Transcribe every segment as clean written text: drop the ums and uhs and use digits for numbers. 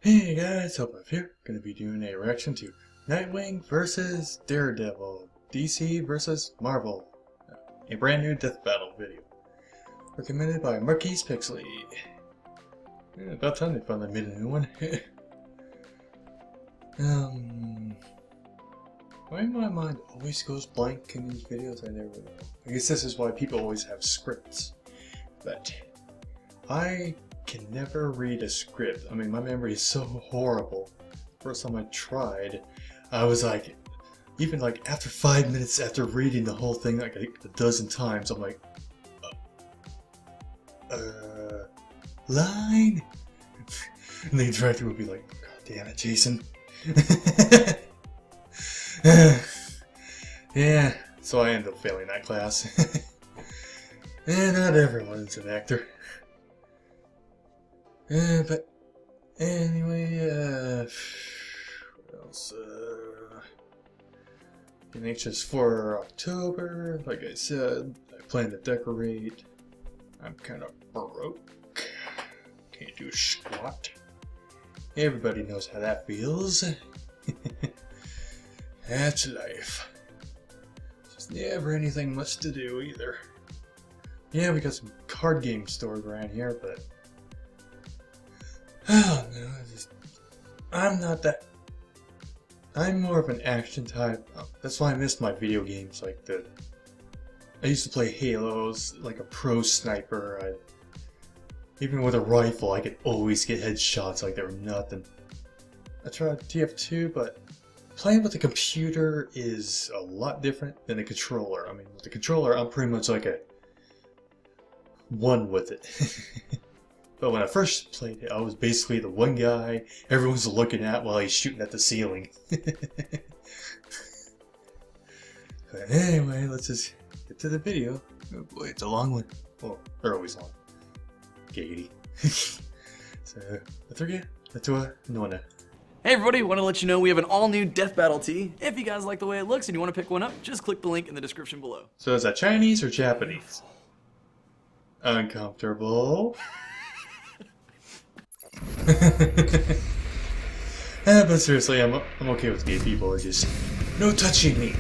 Hey guys, Hope here. Gonna be doing a reaction to Nightwing versus Daredevil, DC versus Marvel. A brand new death battle video. Recommended by Marquise Pixley. Yeah, about time they finally made a new one. Why my mind always goes blank in these videos? I never know. I guess this is why people always have scripts. But I can never read a script. I mean, my memory is so horrible. First time I tried, I was like, even like after 5 minutes after reading the whole thing like a dozen times, I'm like, line? And the director would be like, God damn it, Jason. Yeah, so I ended up failing that class. And not everyone's an actor. But anyway, what else? Getting anxious for October. Like I said, I plan to decorate. I'm kind of broke. Can't do squat. Everybody knows how that feels. That's life. Just never anything much to do either. Yeah, we got some card game stores around here, but oh no, I'm not that. I'm more of an action type. That's why I missed my video games. Like I used to play Halos like a pro sniper. Even with a rifle, I could always get headshots like they were nothing. I tried TF2, but playing with the computer is a lot different than a controller. I mean, with the controller, I'm pretty much like a one with it. But when I first played it, I was basically the one guy everyone's looking at while he's shooting at the ceiling. But anyway, let's just get to the video. Oh boy, it's a long one. Well, they're always long. Gaiety. So, let's forget. Let's do it. No one. Hey everybody, want to let you know we have an all-new Death Battle tee. If you guys like the way it looks and you want to pick one up, just click the link in the description below. So is that Chinese or Japanese? Uncomfortable. But seriously, I'm okay with gay people. It's just no touching me.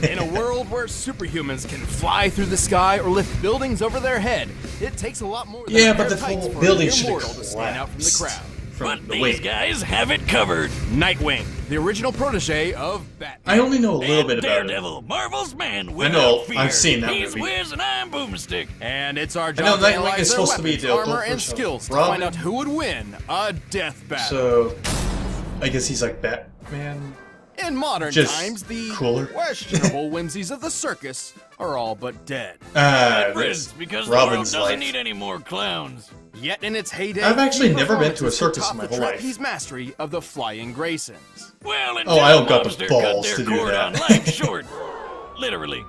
In a world where superhumans can fly through the sky or lift buildings over their head, it takes a lot more than a but pair the of tights whole for building an should immortal to stand out from the crowd. But these guys have it covered. Nightwing, the original protege of Batman. I only know a little bit about Daredevil, Marvel's man I know, without fear. I've seen that He's movie. Wiz and I'm Boomstick. And it's our I job know to Nightwing analyze is their supposed to be weapons, the armor, adult and version of skills to Robin. find out who would win a death battle. So, I guess he's like Batman. In modern Just times, the cooler. questionable whimsies of the circus are all but dead. Riz, because the Robin's world doesn't life. need any more clowns. Yet in its heyday, I've actually these never been to a performances circus top in my the whole life. trapeze mastery of the Flying Graysons. Well, Oh, I don't until got the Mobster balls cut to their do cord that. on life short. Literally.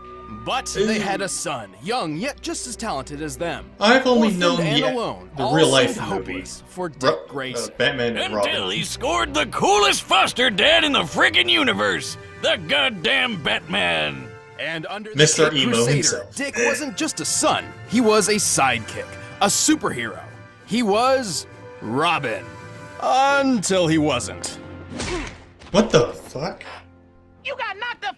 But they had a son, young yet just as talented as them. I've only Orphaned known and the alone, real life seemed movie. hopeless for Dick Grayson. Batman and Until Robin. he scored the coolest foster dad in the friggin' universe. The goddamn Batman. And under the Mr. Cape Emo Crusader, himself. Dick wasn't just a son, he was a sidekick, a superhero. He was Robin. Until he wasn't. What the fuck? You got knocked the f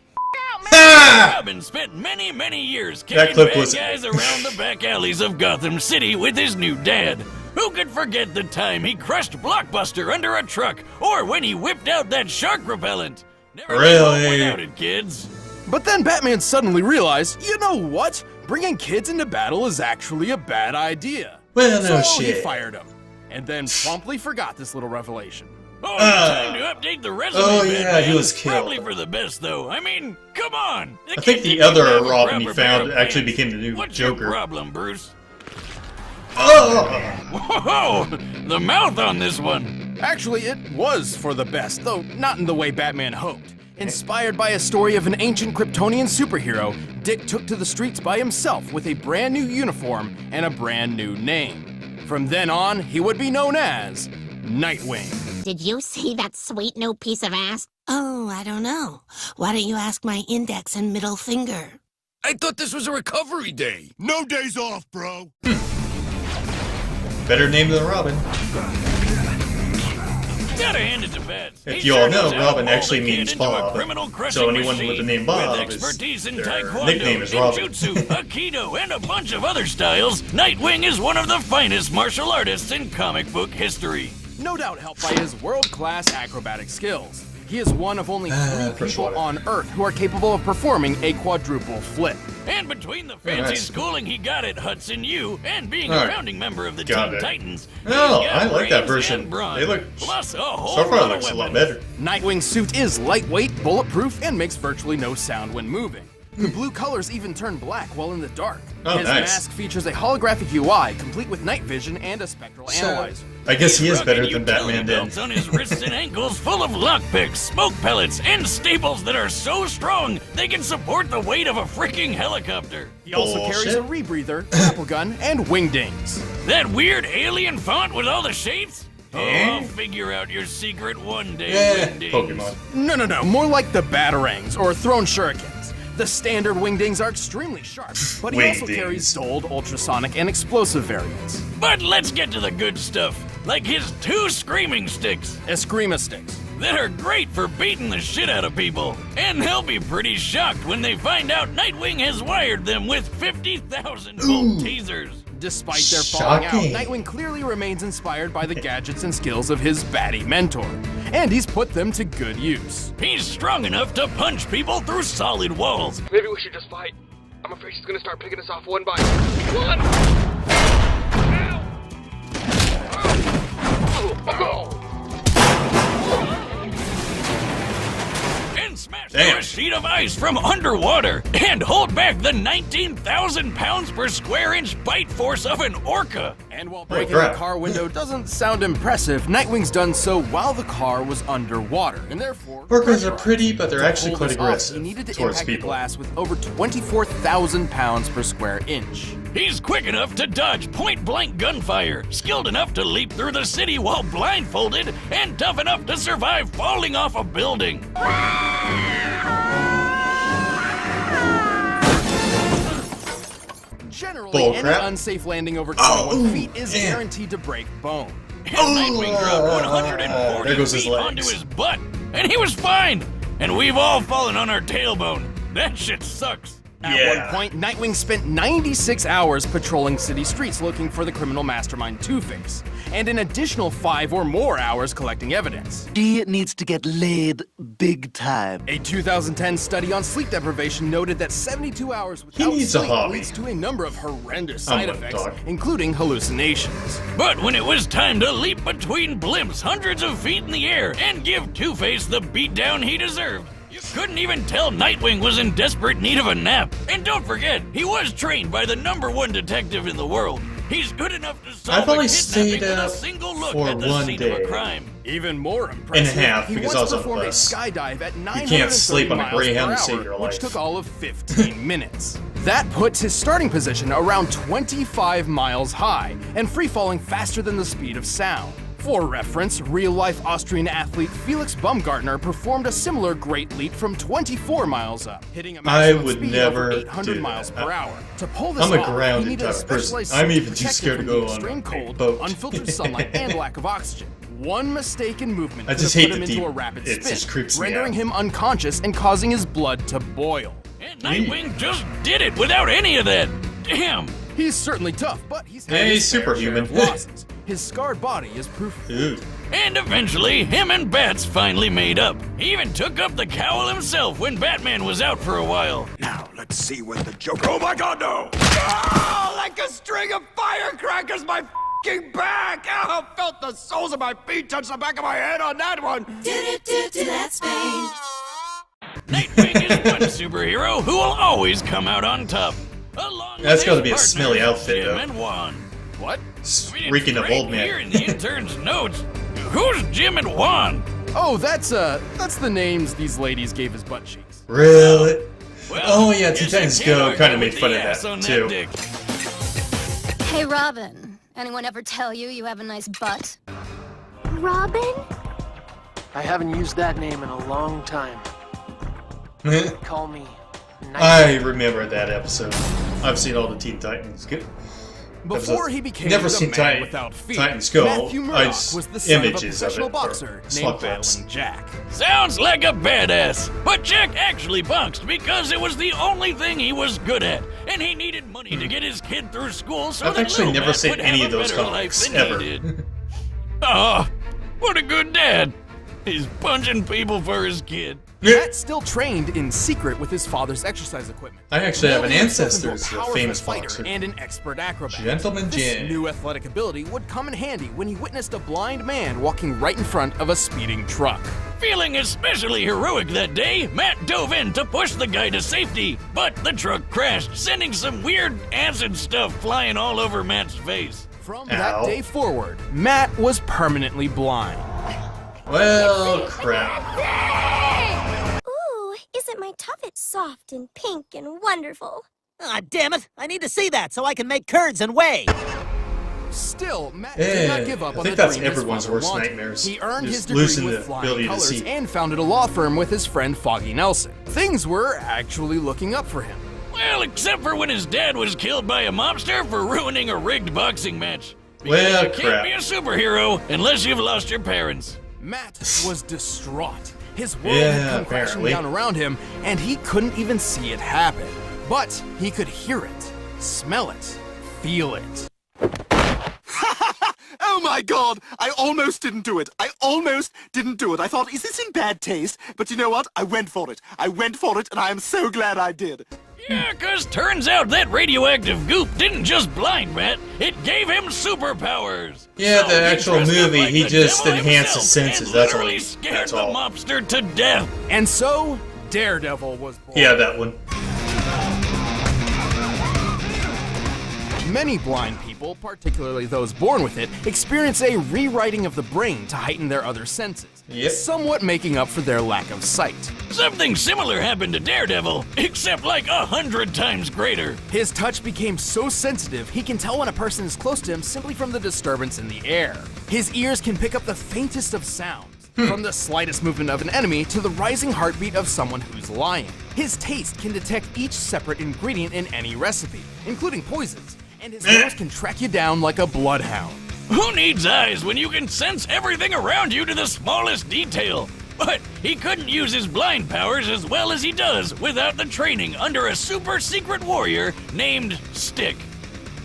out, man! Ah! Robin spent many, many years That kicking clip bad was- guys around the back alleys of Gotham City with his new dad. Who could forget the time he crushed Blockbuster under a truck, or when he whipped out that shark repellent? Never get home Really? without it, kids. But then Batman suddenly realized, you know what? Bringing kids into battle is actually a bad idea. Well, no so he shit. fired him, and then promptly forgot this little revelation. Oh, time to update the resume, oh, yeah, Batman. he was killed. Probably for the best, though. I mean, come on. I think the other Robin he found actually became the new What's Joker. your problem, Bruce? Oh! Whoa! The mouth on this one. Actually, it was for the best, though not in the way Batman hoped. Inspired by a story of an ancient Kryptonian superhero, Dick took to the streets by himself with a brand new uniform and a brand new name. From then on, he would be known as Nightwing. Did you see that sweet new piece of ass? Oh, I don't know. Why don't you ask my index and middle finger? I thought this was a recovery day. No days off, bro. Better name than Robin. gotta hand it to Bats. If He you all sure know, knows how to Robin mold actually a kid means into a Bob. criminal-crushing So anyone with the machine name Bob with is expertise in their taekwondo, nickname is Robin. ninjutsu, aikido, and a bunch of other styles, Nightwing is one of the finest martial artists in comic book history. No doubt helped by his world-class acrobatic skills. He is one of only 3 people on Earth who are capable of performing a quadruple flip. And between the fancy nice. schooling he got at Hudson U and being Alright. a founding member of the Got Teen it. Titans, Oh, he's got I like that brains version. and brawn, They look plus a whole so far lot looks of a lot weapons. better. Nightwing's suit is lightweight, bulletproof, and makes virtually no sound when moving. The blue colors even turn black while in the dark. Oh, His nice. mask features a holographic UI, complete with night vision and a spectral analyzer. I guess he is Rugged better than utility Batman then. belts on his wrists and ankles full of lockpicks, smoke pellets, and staples that are so strong they can support the weight of a freaking helicopter. He also carries a rebreather, grapple gun, and wingdings. That weird alien font with all the shapes? Oh, Eh? I'll figure out your secret one day, Yeah, Wingdings. Pokemon. No, more like the batarangs or thrown shurikens. The standard wingdings are extremely sharp, but he also Wingdings. carries dulled, ultrasonic, and explosive variants. But let's get to the good stuff, like his 2 screaming sticks Eskrima sticks. that are great for beating the shit out of people. And they'll be pretty shocked when they find out Nightwing has wired them with 50,000 volt tasers. Despite their falling out, Shocking. Nightwing clearly remains inspired by the gadgets and skills of his baddie mentor, and he's put them to good use. He's strong enough to punch people through solid walls. Maybe we should just fight. I'm afraid she's gonna start picking us off one by one. Ow! Oh! And smash Damn. through a sheet of ice from underwater and hold back the 19,000 pounds per square inch bite force of an orca. And while breaking crap. a car window doesn't sound impressive, Nightwing's done so while the car was underwater, and therefore... Orcas are pretty, but they're To actually pull quite this off, aggressive he needed to towards impact the people. glass with over 24,000 pounds per square inch. He's quick enough to dodge point-blank gunfire, skilled enough to leap through the city while blindfolded, and tough enough to survive falling off a building. Generally, Bull any crap. unsafe landing over 21 Oh, feet is damn. guaranteed to break bone. And Nightwing dropped 140 there goes his feet onto legs. his butt, and he was fine. And we've all fallen on our tailbone. That shit sucks. At Yeah. one point, Nightwing spent 96 hours patrolling city streets looking for the criminal mastermind Two-Face, and an additional 5 or more hours collecting evidence. He needs to get laid big time. A 2010 study on sleep deprivation noted that 72 hours without needs a sleep hobby. leads to a number of horrendous I'm side with effects, Doc. including hallucinations. But when it was time to leap between blimps hundreds of feet in the air and give Two-Face the beatdown he deserved, you couldn't even tell Nightwing was in desperate need of a nap. And don't forget, he was trained by the #1 detective in the world. He's good enough to solve I've only a kidnapping stayed with a up single look for at the one scene of day. a crime. Even more impressive, half, he because once I was on the performed a bus. skydive at 930 can't sleep on a miles Greyhound per to save hour, your which life. took all of 15 minutes. That puts his starting position around 25 miles high and free-falling faster than the speed of sound. For reference, real-life Austrian athlete Felix Baumgartner performed a similar great leap from 24 miles up, hitting a maximum would speed never over 800 do miles that. per hour. To pull this I'm a off, grounded he needed a type of person. specialized I'm suit even too protected scared to from go the on extreme a cold, boat. unfiltered sunlight, and lack of oxygen. One mistaken movement I could just have hate put him the into a deep- rapid it just spin, creeps me rendering out. him unconscious and causing his blood to boil. And Nightwing just did it without any of that. Damn. He's certainly tough, but he's had Hey, his fair superhuman. share of losses. His scarred body is proof. Ooh. And eventually, him and Bats finally made up. He even took up the cowl himself when Batman was out for a while. Now let's see what the Joker. Oh my God, no! Oh, like a string of firecrackers, my f***ing back! Oh, felt the soles of my feet touch the back of my head on that one. Nightwing is one superhero who will always come out on top. Along That's with gotta his be a partners, smelly outfit, Jim though. and Juan. What? Reeking of Right old here man. in the intern's notes. Who's Jim and Juan? Oh, that's the names these ladies gave his butt cheeks. Really? Well, Oh, yeah, guess Teen you Titans can't Go argue kinda with made the fun of ass that, on too. dick. Hey, Robin. Anyone ever tell you you have a nice butt? Robin? I haven't used that name in a long time. Call me I remember that episode. I've seen all the Teen Titans. Good. Before he became never the seen man without fear, Titans Go. Matthew Murdoch was the son of a images of professional it, boxer or named clips. Violent Jack. Sounds like a badass. But Jack actually boxed because it was the only thing he was good at, and he needed money to get his kid through school so I've that actually little never Matt seen would any have of a those better comics, life than ever. he did. Oh, what a good dad. He's punching people for his kid. Matt still trained in secret with his father's exercise equipment. I actually have an Molding himself ancestor into who's a powerful famous fighter boxer. and an expert acrobat. Gentleman This Jim. new athletic ability would come in handy when he witnessed a blind man walking right in front of a speeding truck. Feeling especially heroic that day, Matt dove in to push the guy to safety, but the truck crashed, sending some weird acid stuff flying all over Matt's face. From Ow. that day forward, Matt was permanently blind. Well, crap. Ooh, isn't my tuffet soft and pink and wonderful? Ah, damn it! I need to see that so I can make curds and whey. Still, Matt did not give up I on think the that's dream his everyone's father worst wanted. nightmares. He earned Just his degree losing with the flying ability to colors see. and founded a law firm with his friend Foggy Nelson. Things were actually looking up for him. Well, except for when his dad was killed by a mobster for ruining a rigged boxing match. Because Well, you can't crap. be a superhero unless you've lost your parents. Matt was distraught. His world Yeah, had come crashing apparently. down around him, and he couldn't even see it happen. But he could hear it, smell it, feel it. Oh my god! I almost didn't do it. I thought, is this in bad taste? But you know what? I went for it. And I am so glad I did. Yeah, 'cause turns out that radioactive goop didn't just blind Matt, it gave him superpowers. Yeah, So the he actual dressed up movie, like he the just devil enhanced his himself senses, and that's all. literally scared That's the all. mobster to death. And so, Daredevil was born. Yeah, that one. Many blind people, particularly those born with it, experience a rewriting of the brain to heighten their other senses, somewhat making up for their lack of sight. Something similar happened to Daredevil, except like 100 times greater. His touch became so sensitive, he can tell when a person is close to him simply from the disturbance in the air. His ears can pick up the faintest of sounds, from the slightest movement of an enemy to the rising heartbeat of someone who's lying. His taste can detect each separate ingredient in any recipe, including poisons, and his nose can track you down like a bloodhound. Who needs eyes when you can sense everything around you to the smallest detail? But he couldn't use his blind powers as well as he does without the training under a super secret warrior named Stick.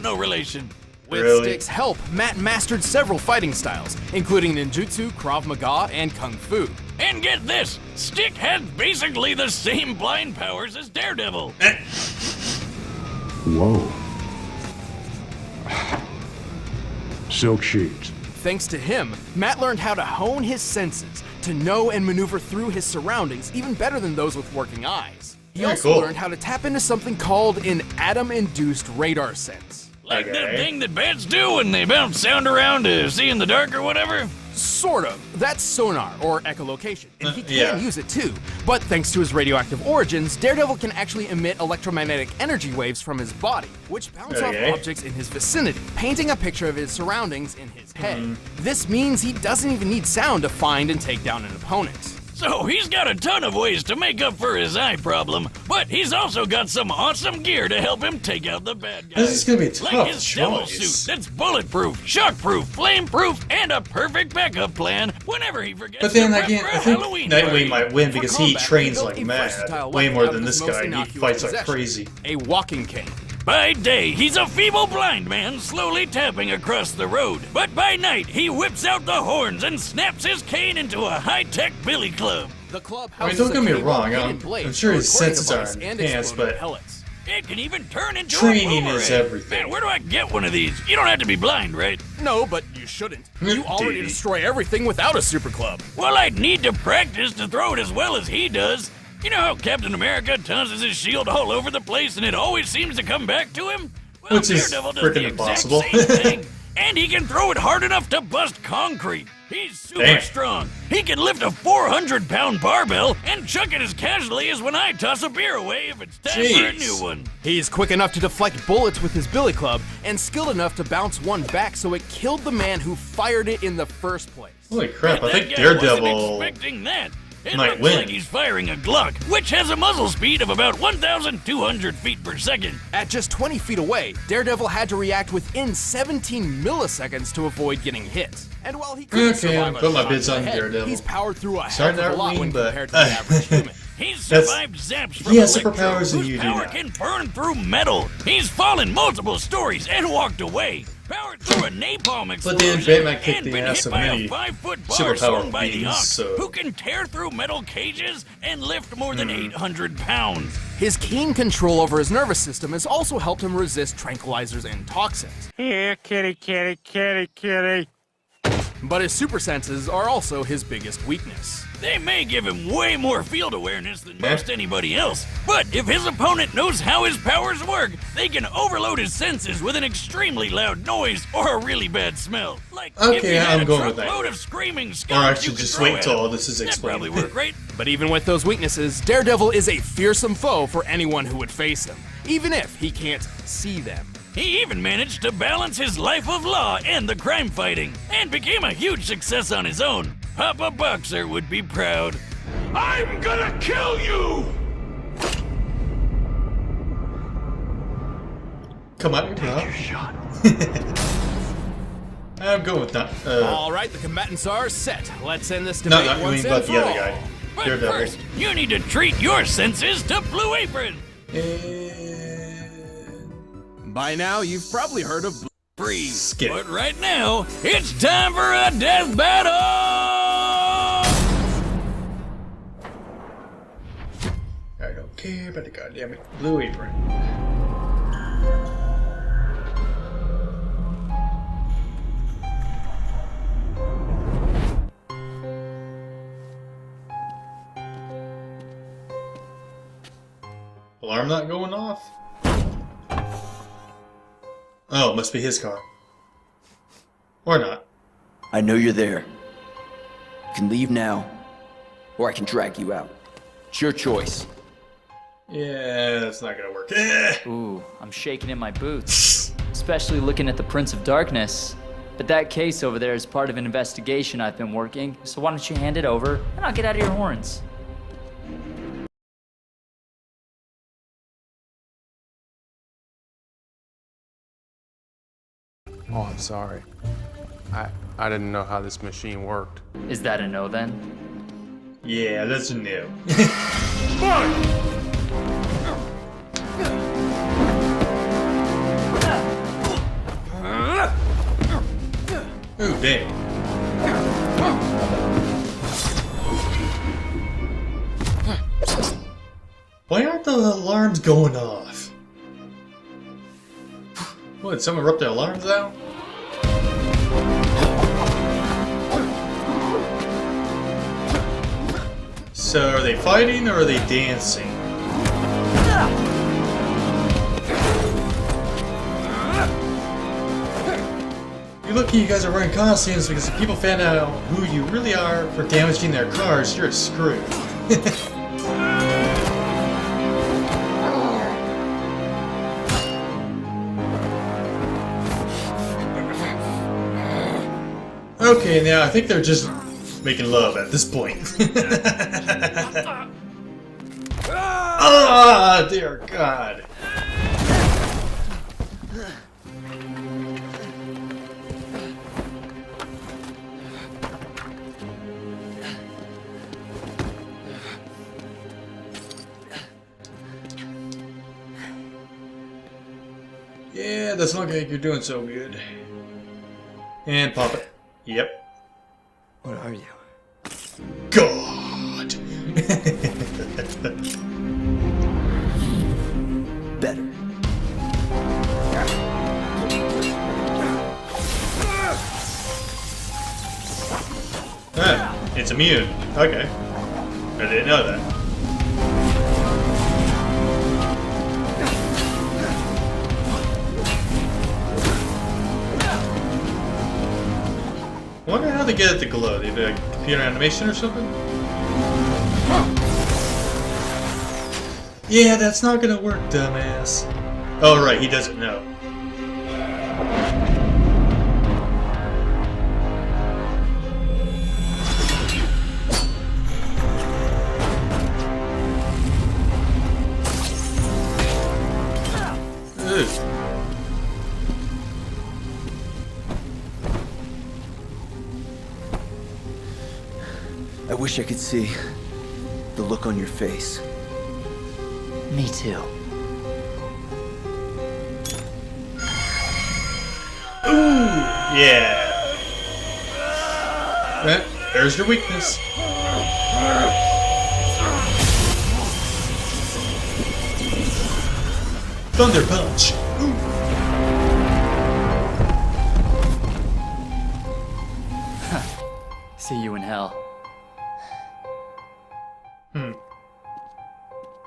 No relation. With Stick's help, Matt mastered several fighting styles, including ninjutsu, Krav Maga, and Kung Fu. And get this, Stick had basically the same blind powers as Daredevil. Whoa. Silk sheets. Thanks to him, Matt learned how to hone his senses, to know and maneuver through his surroundings even better than those with working eyes. He also learned how to tap into something called an atom-induced radar sense. Like the thing that bats do when they bounce sound around to see in the dark or whatever? Sort of. That's sonar, or echolocation, and he can use it too. But thanks to his radioactive origins, Daredevil can actually emit electromagnetic energy waves from his body, which bounce off objects in his vicinity, painting a picture of his surroundings in his head. This means he doesn't even need sound to find and take down an opponent. So he's got a ton of ways to make up for his eye problem, but he's also got some awesome gear to help him take out the bad guys. This is gonna be a tough like his devil choice. suit that's bulletproof, shockproof, flame-proof, and a perfect backup plan whenever he forgets But then to prep again, for a I think Halloween Nightwing party. might win because he combat, trains he like built a mad. versatile Way weapon more out than of this his most guy, and he innocuous fights like possession, crazy. a walking cane. By day, he's a feeble blind man slowly tapping across the road. But by night, he whips out the horns and snaps his cane into a high-tech billy club. The club I mean, don't get me wrong, I'm sure his senses are enhanced, but it can even turn into training a is boomerang. everything. Man, where do I get one of these? You don't have to be blind, right? No, but you shouldn't. You already destroy everything without a super club. Well, I'd need to practice to throw it as well as he does. You know how Captain America tosses his shield all over the place and it always seems to come back to him? Well, Which is Daredevil does the freaking exact impossible. same thing. And he can throw it hard enough to bust concrete. He's super strong. He can lift a 400-pound barbell and chuck it as casually as when I toss a beer away if it's time for a new one. He's quick enough to deflect bullets with his billy club and skilled enough to bounce one back so it killed the man who fired it in the first place. Holy crap, And I think that guy wasn't Daredevil expecting that. It looks like he's firing a Glock, which has a muzzle speed of about 1,200 feet per second. At just 20 feet away, Daredevil had to react within 17 milliseconds to avoid getting hit. And while he couldn't survive put my shot bids to the on head, Daredevil. he's powered through a heck of a lot when compared to the average human. He's survived zaps from he has Electro, superpowers and whose you do power not. can burn through metal. He's fallen multiple stories and walked away. Powered through a napalm explosion. But then Batman kicked and the been ass hit of by many a 5-foot bar superpower swung by the beings, Ox, so... who can tear through metal cages and lift more than 800 pounds. His keen control over his nervous system has also helped him resist tranquilizers and toxins. Here, kitty, kitty, kitty, kitty. But his super senses are also his biggest weakness. They may give him way more field awareness than most anybody else, but if his opponent knows how his powers work, they can overload his senses with an extremely loud noise or a really bad smell. Like if you had I'm a going with truckload that. of screaming Or I skunks you should could just throw wait at till him. all this is That'd explained. probably work great. But even with those weaknesses, Daredevil is a fearsome foe for anyone who would face him, even if he can't see them. He even managed to balance his life of law and the crime fighting, and became a huge success on his own. Papa Boxer would be proud. I'm gonna kill you! Come on, your shot. I'm going with that. All right, the combatants are set. Let's end this No, debate not once you, and but for the other all. guy. But Daredevil. first, you need to treat your senses to Blue Apron. By now, you've probably heard of Freeze. Skip. But right now, it's time for a death battle! I don't care about the goddamn Blue Apron. Alarm not going off? Oh, it must be his car. Or not. I know you're there. You can leave now, or I can drag you out. It's your choice. Yeah, that's not gonna work. Ooh, I'm shaking in my boots. Especially looking at the Prince of Darkness. But that case over there is part of an investigation I've been working, so why don't you hand it over, and I'll get out of your horns. Oh, I'm sorry. I didn't know how this machine worked. Is that a no then? Yeah, that's a no. Ooh, dang. Why aren't the alarms going off? What, did someone rip the alarms out? So, are they fighting or are they dancing? You're lucky you guys are wearing costumes because if people found out who you really are for damaging their cars, you're screwed. Okay, now I think they're just making love at this point. Ah, dear God. Yeah, doesn't look like you're doing so good. And pop it. Yep. What are you? God! Better. Ah, it's immune. Okay. I didn't know that. I wonder how they get it to glow. They have a computer animation or something? Yeah, that's not gonna work, dumbass. Oh, right, he doesn't know. I wish I could see the look on your face. Me too. Ooh, yeah. Well, there's your weakness. Thunder punch. Ooh. See you in hell.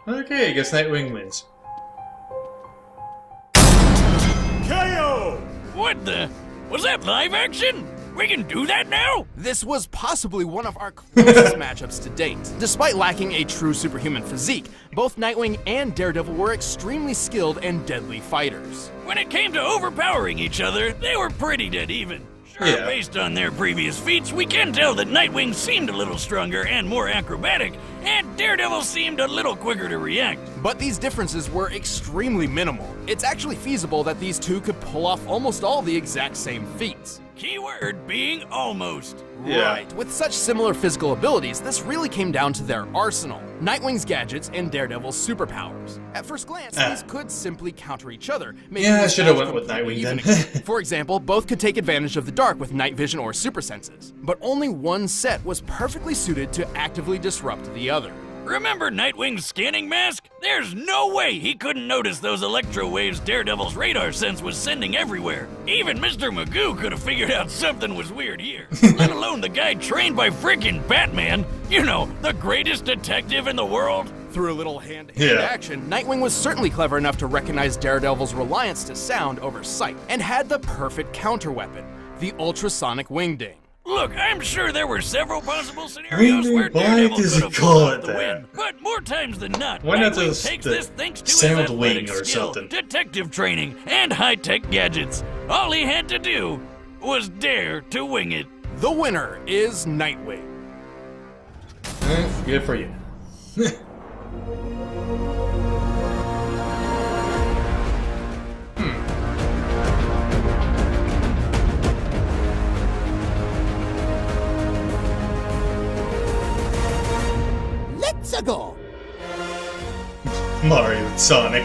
Okay, I guess Nightwing wins. KO! What the? Was that live action? We can do that now? This was possibly one of our closest matchups to date. Despite lacking a true superhuman physique, both Nightwing and Daredevil were extremely skilled and deadly fighters. When it came to overpowering each other, they were pretty dead even. Sure, Yeah. based on their previous feats, we can tell that Nightwing seemed a little stronger and more acrobatic, and Daredevil seemed a little quicker to react. But these differences were extremely minimal. It's actually feasible that these two could pull off almost all the exact same feats. Keyword being almost. Yeah. Right, with such similar physical abilities, this really came down to their arsenal. Nightwing's gadgets and Daredevil's superpowers. At first glance, these could simply counter each other. Yeah, I should have went with Nightwing then. For example, both could take advantage of the dark with night vision or super senses. But only one set was perfectly suited to actively disrupt the other. Remember Nightwing's scanning mask? There's no way he couldn't notice those electro waves Daredevil's radar sense was sending everywhere. Even Mr. Magoo could have figured out something was weird here. Let alone the guy trained by freaking Batman. You know, the greatest detective in the world. Through a little hand-to-hand action, Nightwing was certainly clever enough to recognize Daredevil's reliance to sound over sight, and had the perfect counter-weapon, the ultrasonic wingding. Look, I'm sure there were several possible scenarios where Why Daredevil does could it have call pulled it off the that? win. But more times than not, Why not Nightwing just takes the this thanks to his sound athletic wing or skill, something? detective training, and high-tech gadgets. All he had to do was dare to wing it. The winner is Nightwing. Good for you. Let's go. Mario and Sonic.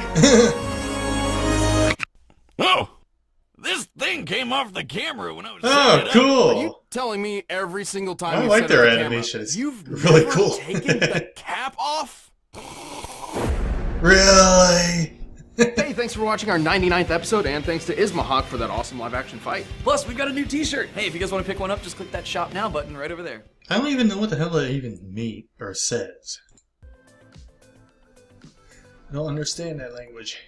Oh! This thing came off the camera when I was Oh, setting it up. cool. Are you telling me every single time I you like set their up the animation. camera, It's you've really never cool. taken the cap off? Really? Hey, thanks for watching our 99th episode, and thanks to Ismahawk for that awesome live-action fight. Plus, we've got a new t-shirt. Hey, if you guys want to pick one up, just click that Shop Now button right over there. I don't even know what the hell that even means or says. I don't understand that language.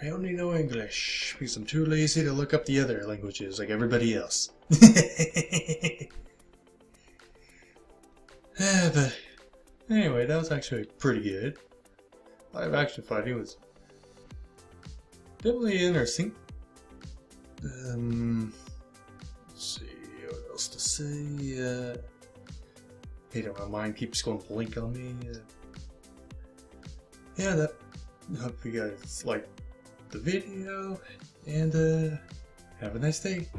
I only know English because I'm too lazy to look up the other languages like everybody else. But anyway, that was actually pretty good. Live action fighting was definitely interesting. Let's see what else to say. Hey, my mind keeps going blink on me. Yeah, that. Hope you guys like the video, and have a nice day.